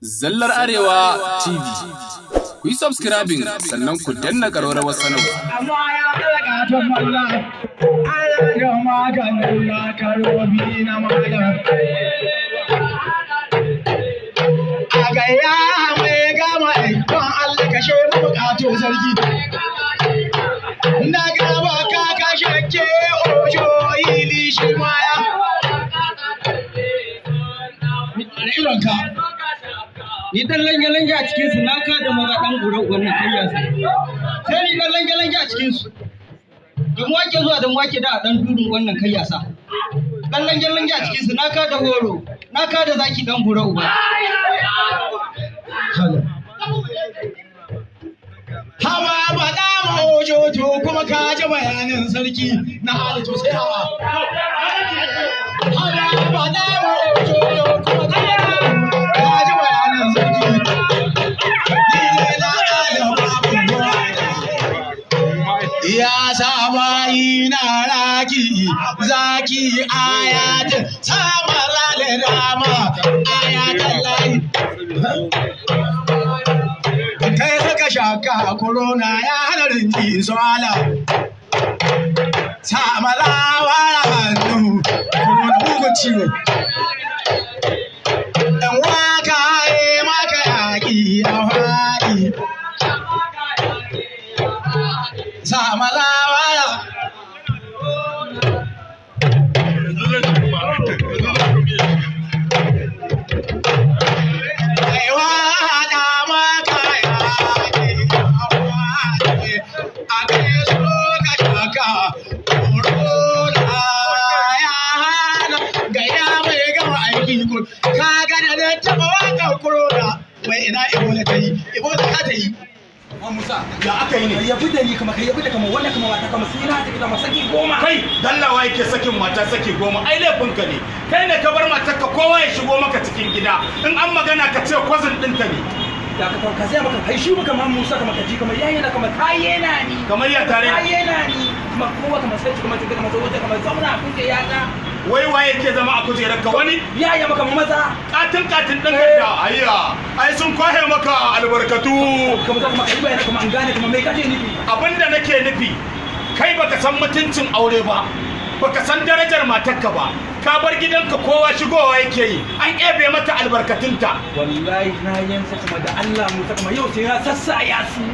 Zallar Arewa TV. Ku yi subscribing sannan ku danna ƙararrawar sanarwa. Amma ya ɗaga ta malla, ana da maganin lakarobi na malam. A gaya mai gama don Allah kashe bukatu sarki. Na gaba ka kashe ke ojo ili shi maya. Ironka. Ni dan lange-lange a cikin su na ka da maza dan gura wannan kayya sai ni dan lange-lange a cikin su da mu wake zuwa da mu wake da dan dudun wannan kayya sa dan lange-lange a cikin su na ka da horo na ka da zaki dan gura uba hawa ba da mahojojo kuma ka ji bayanin sarki na halittu sai hawa ba da mahojojo kuma ka ji bayanin sarki ya saba na raki zaki ayatin sama lale dama ayatan layi kai saka shaka corona ya hana rinji swala sama lawara hannu corona bugun ciwo dan waka maka yaki a haɗi sama lawara kaga da na taba waka corona wai ina ibola ta yi ibola ka ta yi Musa ya aka yi ne ya bude ni kuma kai ya bude kamar wannan kamar mata kamar sai na ta kama saki goma kai dallawa yake sakin mata saki goma ai laifin ka ne kai ne ka bar matarka kowa ya shigo maka cikin gida in an magana ka ce cousin ɗinta ne da ka sai maka kai shi kamar Musa kamar kaji kamar yayi na kamar kayena ni kamar ya tare kayena ni kuma kowa kamar sai kamar ta kamar wata kamar zauna kuke ya ga wai waye ke zama a kujerar ka wani yaya maka maza katin din da ayya ai sun kwahe maka albarkatu kamar kuma kai bayana kuma an gane kuma mai kaje nufi abinda nake nufi kai baka san mutuncin aure ba baka san darajar matarka ba ka bar gidanka kowa shigowa yake yi an ebe mata albarkatunta wallahi na yansa kuma da Allah Musa kuma yau sai na sassaya su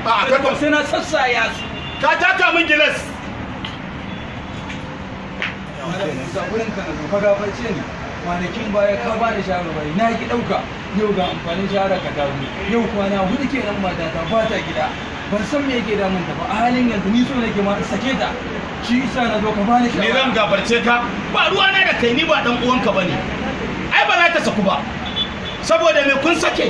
sai na sassaya su ka taka min gilas wurin ka na ka gafarce ni kwanakin baya ka ba da shawarwari na ki dauka yau ga amfanin shawara ka dawo yau kwana hudu kenan matata ba ta gida ban san me yake damun ta ba a halin yanzu ni so nake ma sake ta shi isa na zo ka ba ni shawara ni zan gafarce ka ba ruwana da kai ni ba dan uwanka bane ai ba za ta saku ba saboda me kun sake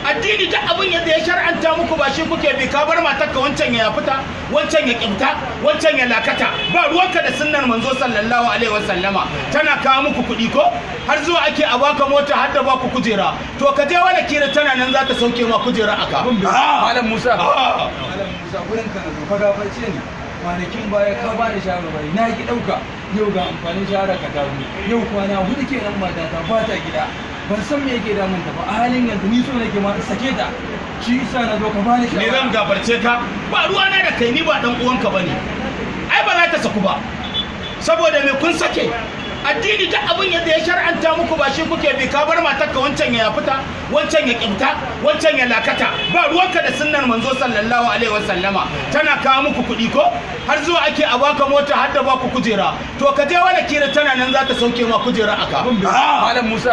addini duk abin yadda ya shar'anta muku ba shi kuke bi ka bar matarka wancan ya fita wancan ya kimta wancan ya lakata ba ruwanka da sunnar manzo sallallahu alaihi wasallama tana kawo muku kuɗi ko har zuwa ake a baka mota har da baku kujera to ka je wala kira tana nan za ta sauke ma kujera aka malam Musa gurin ka na ka gafarce ni kwanakin baya ka ba da shawarwari na ki dauka yau ga amfanin shawara ka dawo yau kwana hudu kenan matata ba ta gida ban san me yake damun ta ba a halin yanzu ni so nake ma sake ta shi isa na zo ka bani shawara ni zan gafarce ka ba ruwana da kai ni ba dan uwanka bane ai ba za ta saku ba saboda me kun sake addini duk abin yadda ya shar'anta muku ba shi kuke bi ka bar matarka wancan ya fita wancan ya kimta wancan ya lakata ba ruwanka da sunnar manzo sallallahu alaihi wasallama tana kawo muku kuɗi ko har zuwa ake a baka mota har da baku kujera to ka je wala kira tana nan za ta sauke ma kujera aka malam Musa